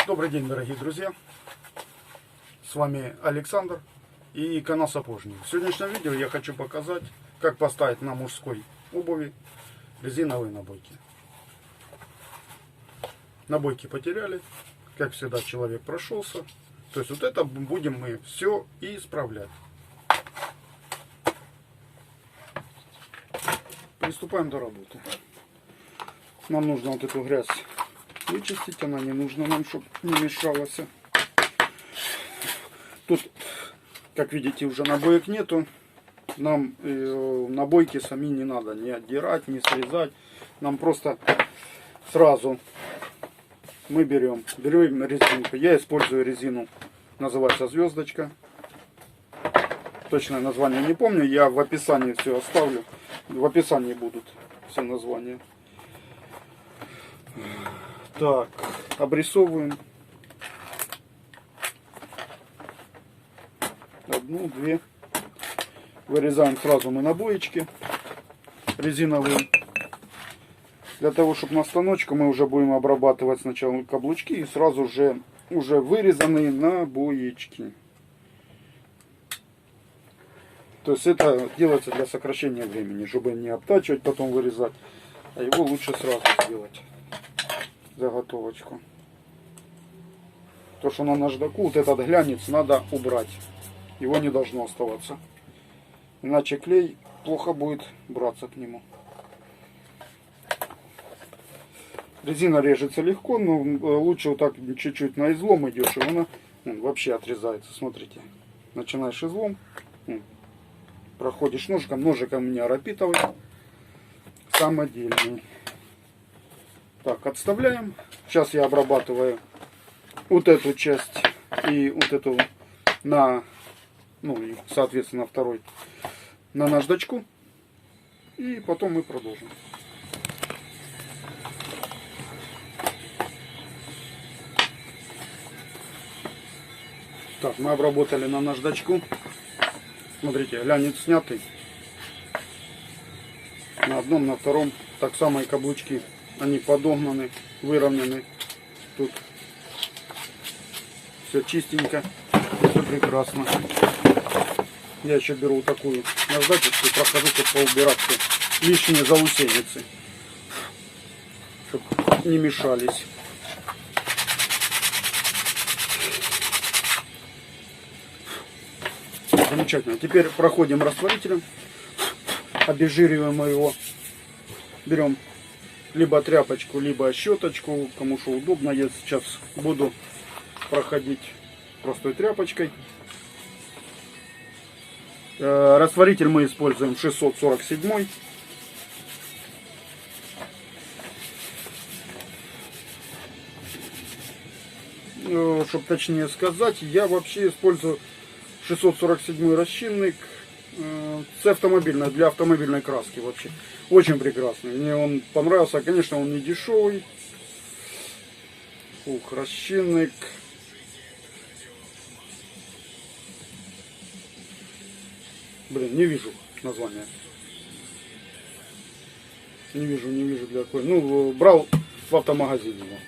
Добрый день, дорогие друзья! С вами Александр и канал Сапожник. В сегодняшнем видео я хочу показать, как поставить на мужской обуви резиновые набойки. Набойки потеряли, как всегда человек прошелся. То есть вот это будем мы все и исправлять. Приступаем до работы. Нам нужно вот эту грязь вычистить, она не нужна нам, чтобы не мешалась. Тут, как видите, уже набоек нету. Нам набойки сами не надо не отдирать, не срезать. Нам просто сразу мы берем резинку. Я использую резину, называется звездочка. Точное название не помню, я в описании все оставлю. В описании будут все названия. Так, обрисовываем. Одну, две. Вырезаем сразу мы набоечки резиновые. Для того, чтобы на станочку мы уже будем обрабатывать сначала каблучки и сразу же уже вырезанные набоечки. То есть это делается для сокращения времени, чтобы не обтачивать, потом вырезать, а его лучше сразу сделать. Заготовочку. То, что на наждаку, вот этот глянец надо убрать. Его не должно оставаться. Иначе клей плохо будет браться к нему. Резина режется легко, но лучше вот так чуть-чуть на излом идешь, и она вообще отрезается. Смотрите. Начинаешь излом, проходишь ножиком. Ножиком у меня рапитовый, самодельный. Так, отставляем. Сейчас я обрабатываю вот эту часть и вот эту на, и соответственно второй на наждачку. И потом мы продолжим. Так, мы обработали на наждачку. Смотрите, глянец снятый. На одном, на втором. Так само и каблучки. Они подогнаны, выровнены. Тут все чистенько, все прекрасно. Я еще беру вот такую наждачечку и прохожу, чтобы поубирать все лишние заусеницы, чтобы не мешались. Замечательно. Теперь проходим растворителем, обезжириваем его, берем либо тряпочку, либо щеточку, кому что удобно. Я сейчас буду проходить простой тряпочкой. Растворитель мы используем 647. Чтобы точнее сказать, я вообще использую 647 расчинник. С автомобильной, для автомобильной краски вообще. Очень прекрасный. Мне он понравился. Конечно, он не дешевый. Ух, расчинник. Блин, не вижу названия. Не вижу для какой. Ну, брал в автомагазине его.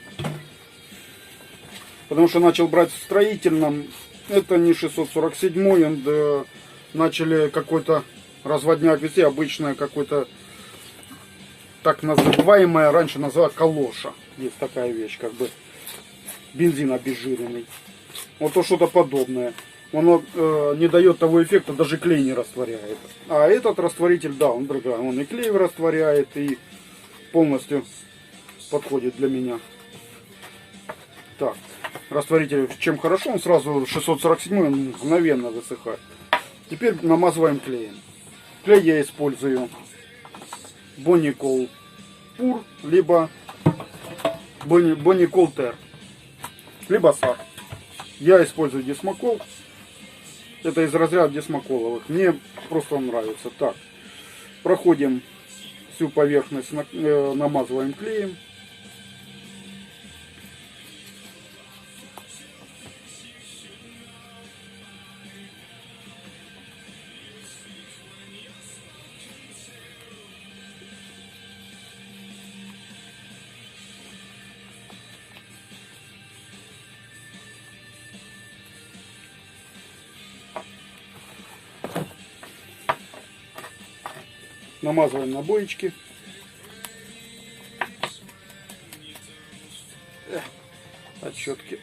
Потому что начал брать в строительном. Это не 647, начали какой-то разводняк везде, обычное какой-то так называемая, раньше называлась калоша. Есть такая вещь, как бы бензин обезжиренный. Вот то что-то подобное. Он не дает того эффекта, даже клей не растворяет. А этот растворитель, да, он другой. Он и клей растворяет, и полностью подходит для меня. Так, растворитель чем хорошо, он сразу 647 он мгновенно высыхает. Теперь намазываем клеем. Клей я использую Bonicol Pur, либо Bonicol Ter, либо SAR. Я использую Десмокол. Это из разряда десмоколовых. Мне просто он нравится. Так, проходим всю поверхность, намазываем клеем. Намазываем набоечки. От щетки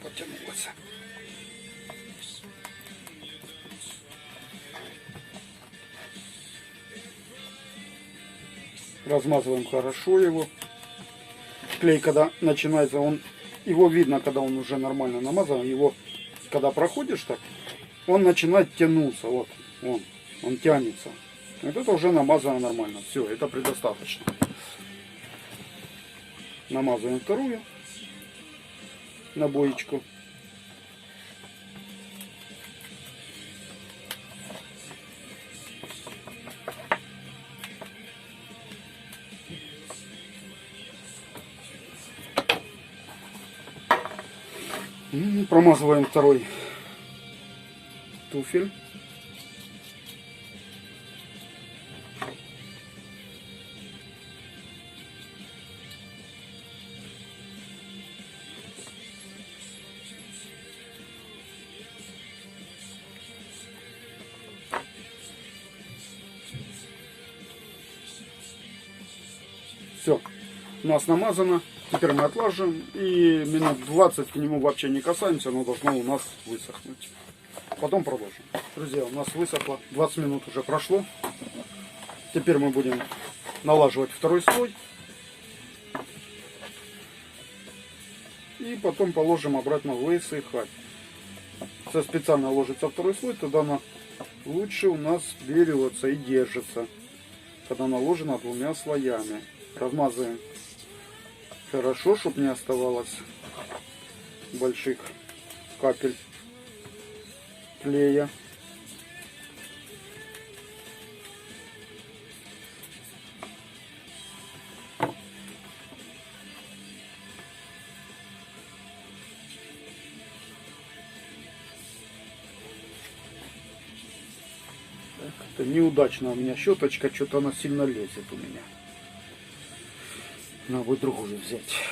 потянулось. Размазываем хорошо его. Клей, когда начинается, его видно, когда он уже нормально намазан. Его, когда проходишь так, он начинает тянуться. Вот, он тянется. Вот это уже намазано нормально. Все, это предостаточно. Намазываем вторую набоечку. Промазываем второй туфель. Все, у нас намазано. Теперь мы отлаживаем и минут 20 к нему вообще не касаемся, оно должно у нас высохнуть. Потом продолжим. Друзья, у нас высохло, 20 минут уже прошло. Теперь мы будем налаживать второй слой. И потом положим обратно высыхать. Если специально ложится второй слой, тогда она лучше у нас берется и держится, когда наложена двумя слоями. Размазываем хорошо, чтобы не оставалось больших капель клея. Это неудачно у меня щеточка, что-то она сильно лезет у меня. Надо будет другую взять.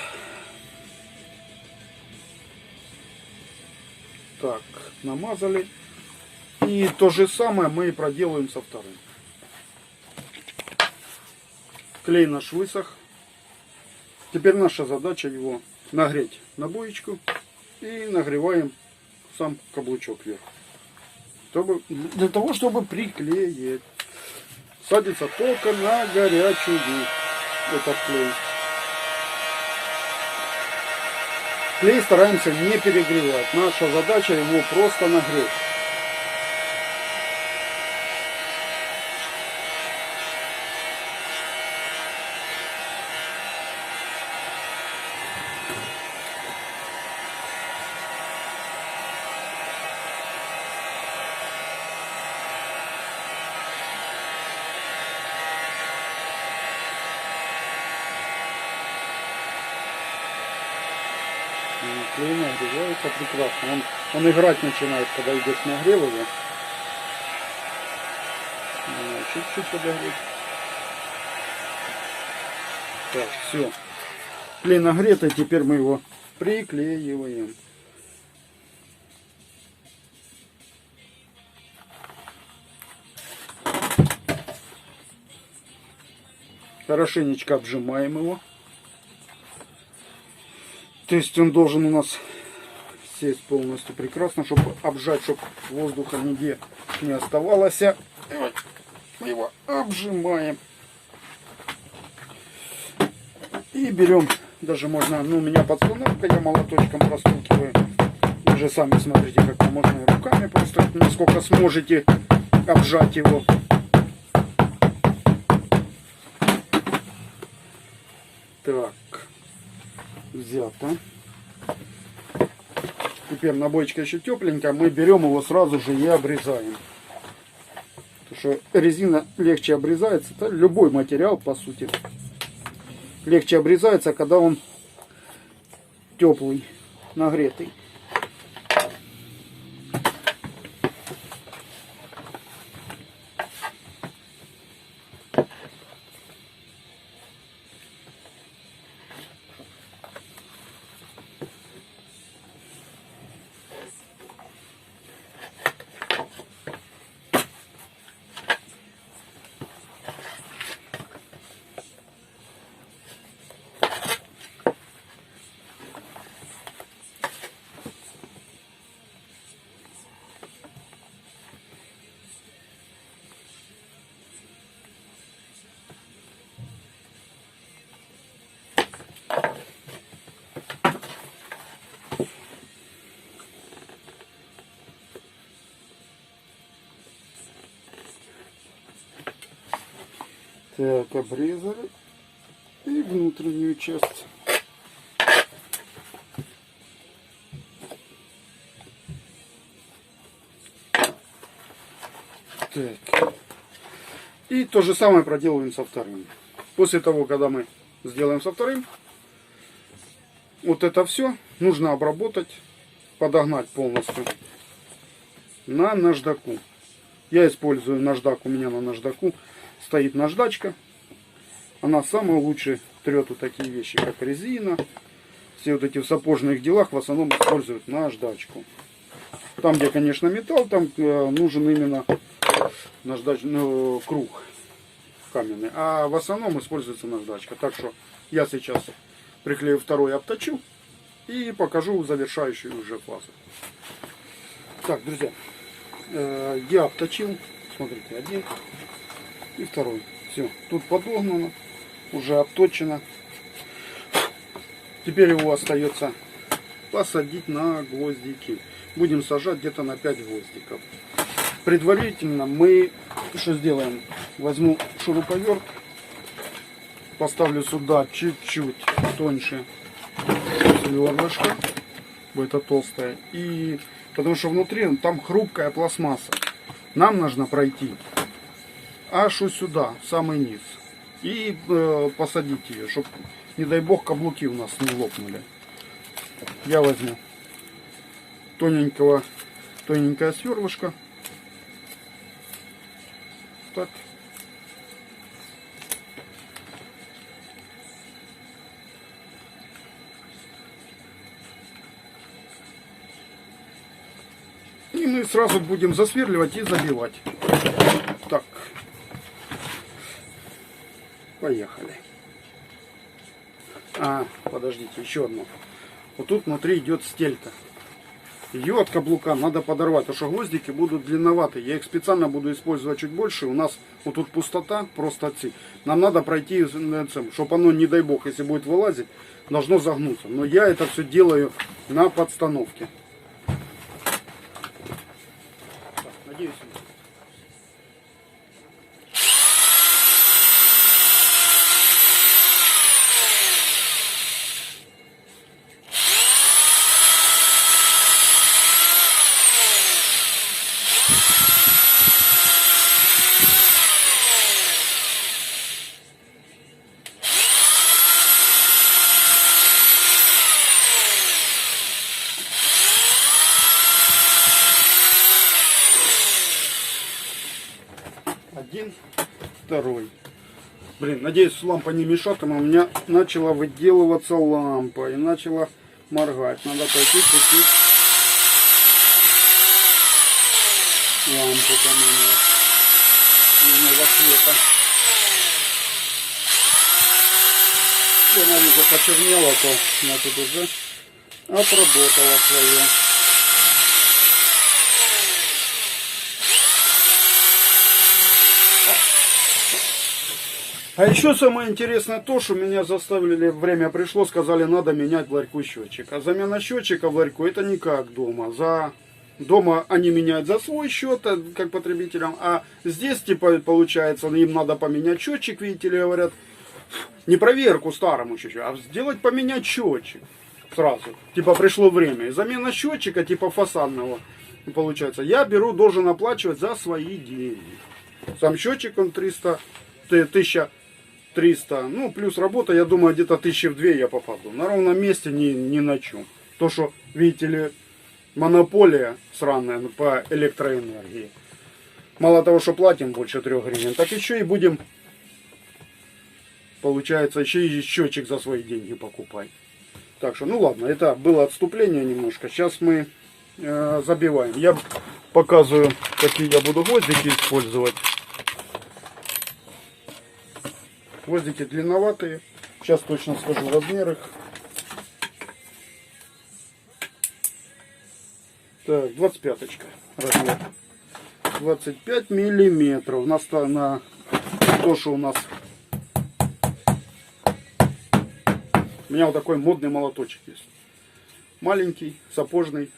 Так, намазали. И то же самое мы проделаем со вторым. Клей наш высох. Теперь наша задача его нагреть набоечку. И нагреваем сам каблучок вверх. Для того, чтобы приклеить. Садится только на горячую этот клей. Клей стараемся не перегревать. Наша задача его просто нагреть. Клей нагревается прекрасно. Он играть начинает, когда идет нагрев его. Чуть-чуть подогреть. Так, все. Клей нагретый, теперь мы его приклеиваем. Хорошенечко обжимаем его. То есть он должен у нас сесть полностью прекрасно, чтобы обжать, чтобы воздуха нигде не оставалось. Мы его обжимаем. И берем, даже можно, у меня подстановка, я молоточком простукиваю. Вы же сами смотрите, как можно и руками просто, насколько сможете обжать его. Так. Взято. Теперь набойчика еще тепленькая. Мы берем его сразу же и обрезаем. Потому что резина легче обрезается. Это любой материал, по сути. Легче обрезается, когда он теплый, нагретый. Так, обрезали. И внутреннюю часть. Так. И то же самое проделываем со вторым. После того, когда мы сделаем со вторым, вот это все нужно обработать, подогнать полностью на наждаку. Я использую наждак, у меня на наждаку стоит наждачка. Она самая лучшая трет вот такие вещи, как резина. Все вот эти в сапожных делах в основном используют наждачку. Там, где, конечно, металл, там нужен именно круг каменный. А в основном используется наждачка. Так что я сейчас приклею второй, обточу и покажу завершающую уже фазу. Так, друзья, я обточил. Смотрите, один и второй. Все, тут подогнано, уже обточено. Теперь его остается посадить на гвоздики. Будем сажать где-то на 5 гвоздиков. Предварительно мы что сделаем? Возьму шуруповерт, поставлю сюда чуть-чуть тоньше сверлышко, это толстое, и потому что внутри там хрупкая пластмасса. Нам нужно пройти аж сюда, в самый низ, и посадить ее, чтобы, не дай бог, каблуки у нас не лопнули. Я возьму тоненькое сверлышко. Так. И мы сразу будем засверливать и забивать. Так. Поехали. Подождите, еще одно. Вот тут внутри идет стелька. Ее от каблука надо подорвать, потому что гвоздики будут длинноватые. Я их специально буду использовать чуть больше. У нас вот тут пустота, просто отцы. Нам надо пройти, чтобы оно, не дай бог, если будет вылазить, должно загнуться. Но я это все делаю на подстановке. Так, надеюсь. Один, второй. Блин, надеюсь, лампа не мешает, но у меня начала выделываться лампа и начала моргать. Надо пойти купить лампу поменять. Немного света. Если она уже почернела, то значит уже отработала свое. А еще самое интересное то, что меня заставили, время пришло, сказали, надо менять в ларьку счетчик. А замена счетчика в ларьку это не как дома. Дома они меняют за свой счет, как потребителям, а здесь, типа, получается, им надо поменять счетчик, видите ли, говорят, не проверку старому счетчику, а сделать, поменять счетчик сразу. Типа, пришло время. И замена счетчика, типа, фасадного, получается, я должен оплачивать за свои деньги. Сам счетчик, он 1300, ну, плюс работа, я думаю, где-то 1002 я попаду. На ровном месте ни на чем. То, что, видите ли, монополия сраная по электроэнергии. Мало того, что платим больше 3 гривен, так еще и будем, получается, еще и счетчик за свои деньги покупать. Так что, ну ладно, это было отступление немножко. Сейчас мы забиваем. Я показываю, какие я буду гвоздики использовать. Гвоздики длинноватые. Сейчас точно скажу размер их. Так, 25-очка размер. 25 миллиметров. На то, что у нас. У меня вот такой модный молоточек есть. Маленький, сапожный.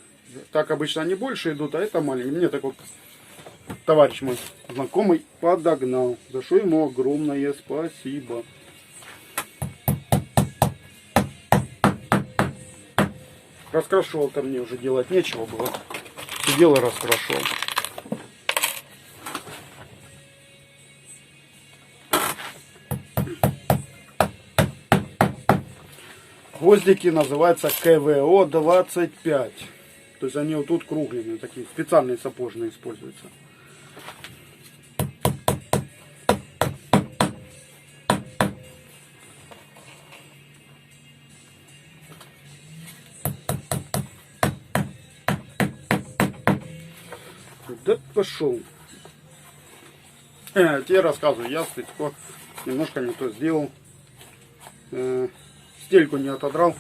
Так обычно они больше идут, а это маленький. Мне такой товарищ мой знакомый подогнал, за что ему огромное спасибо. Раскрашивал-то мне уже делать нечего было. Сидел и раскрашивал. Гвоздики называются КВО-25. То есть они вот тут круглыми, такие специальные сапожные используются. Да пошел. Тебе рассказываю, я стычко немножко не то сделал. Стельку не отодрал.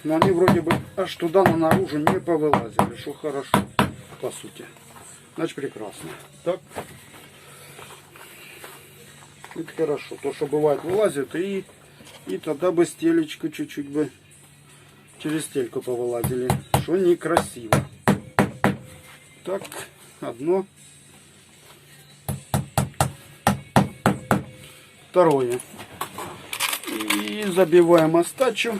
Но они вроде бы аж туда наружу не повылазили. Что хорошо, по сути. Значит, прекрасно. Так. Это хорошо. То, что бывает, вылазит, и тогда бы стелечку чуть-чуть бы через стельку повылазили. Что некрасиво. Так, одно. Второе. И забиваем остачу.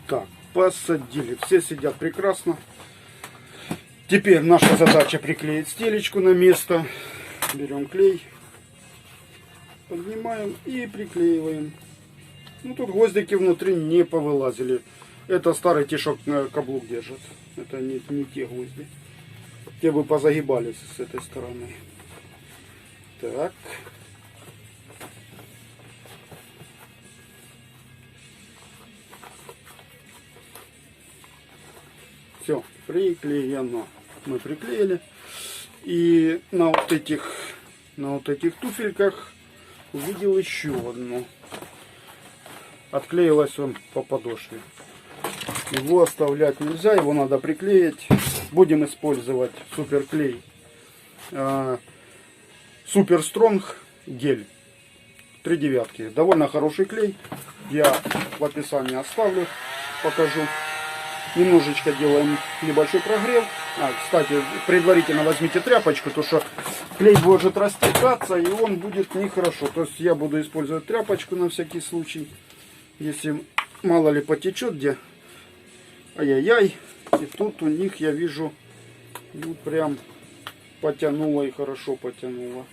Так, посадили. Все сидят прекрасно. Теперь наша задача приклеить стелечку на место. Берем клей, поднимаем и приклеиваем. Ну, тут гвоздики внутри не повылазили. Это старый тишок на каблук держит. Это не те гвозди. Те бы позагибались с этой стороны. Так. Все, приклеено. Мы приклеили. И на вот этих туфельках увидел еще одну. Отклеилась он по подошве. Его оставлять нельзя, его надо приклеить. Будем использовать суперклей. Супер Стронг гель. 3 девятки. Довольно хороший клей. Я в описании оставлю, покажу. Немножечко делаем небольшой прогрев. Кстати, предварительно возьмите тряпочку, потому что клей может растекаться, и он будет нехорошо. То есть я буду использовать тряпочку на всякий случай. Если мало ли потечет где. Ай-яй-яй. И тут у них я вижу, ну прям потянуло и хорошо потянуло.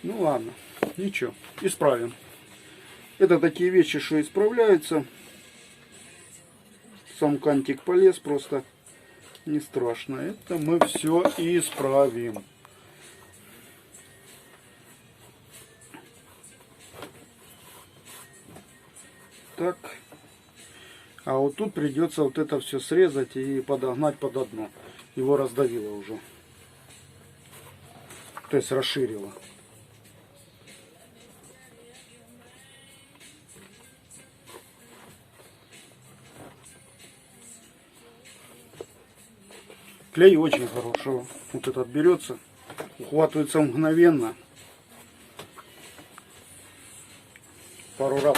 Ну ладно, ничего, исправим. Это такие вещи, что исправляются. Сам кантик полез, просто не страшно. Это мы все исправим. Так. А вот тут придется вот это все срезать и подогнать под дно. Его раздавило уже. То есть расширило. Клей очень хороший. Вот этот берется, ухватывается мгновенно. Пару раз.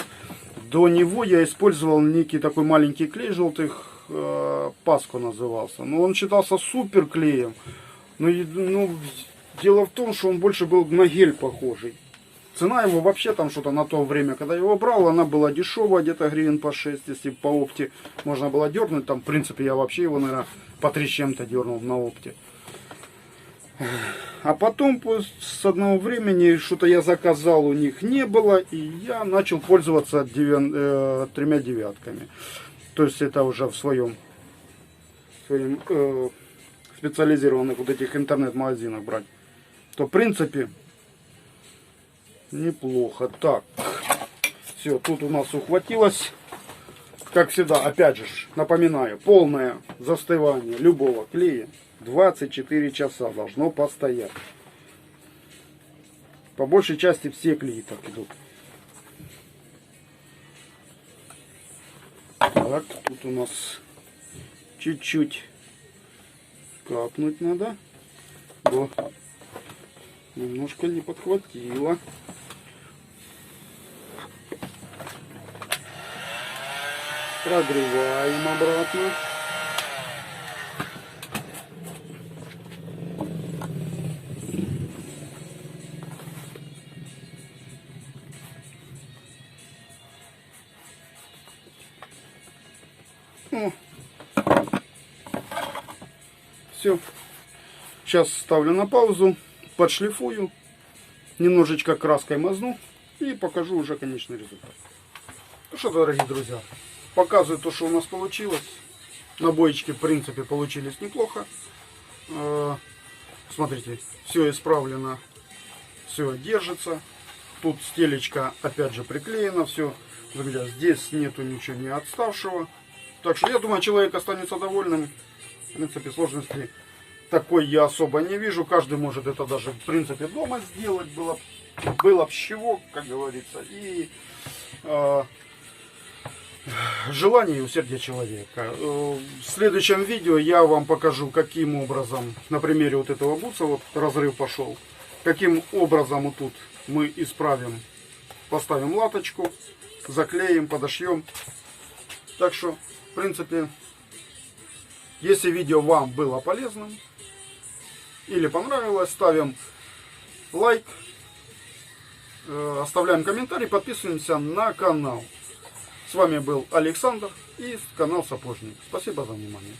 До него я использовал некий такой маленький клей желтых, Паско назывался. Но он считался супер клеем. Но дело в том, что он больше был на гель похожий. Цена его вообще там что-то на то время, когда я его брал, она была дешевая, где-то гривен по 6, если по опте можно было дернуть. Там, в принципе, я вообще его, наверное, по 3 с чем-то дернул на опте. А потом, с одного времени, что-то я заказал, у них не было, и я начал пользоваться 3 девятками. То есть это уже в своем специализированных вот этих интернет-магазинах брать. То, в принципе, неплохо. Так, все, тут у нас ухватилось. Как всегда, опять же, напоминаю, полное застывание любого клея 24 часа должно постоять. По большей части все клеи так идут. Так, тут у нас чуть-чуть капнуть надо. Бо немножко не подхватило. Прогреваем обратно. Все. Сейчас ставлю на паузу, подшлифую, немножечко краской мазну и покажу уже конечный результат. Ну что, дорогие друзья, показываю то, что у нас получилось. Набойчики, в принципе, получились неплохо. Смотрите, все исправлено, все держится. Тут стелечка опять же приклеена, все. Друзья, здесь нету ничего не отставшего. Так что я думаю, человек останется довольным. В принципе, сложности такой я особо не вижу. Каждый может это даже в принципе дома сделать. Было б с чего, как говорится. И желание и усердие человека. В следующем видео я вам покажу, каким образом, на примере вот этого бутса, вот разрыв пошел, каким образом вот тут мы исправим, поставим латочку, заклеим, подошьем. Так что, в принципе, если видео вам было полезным или понравилось, ставим лайк, оставляем комментарий, подписываемся на канал. С вами был Александр и канал Сапожник. Спасибо за внимание.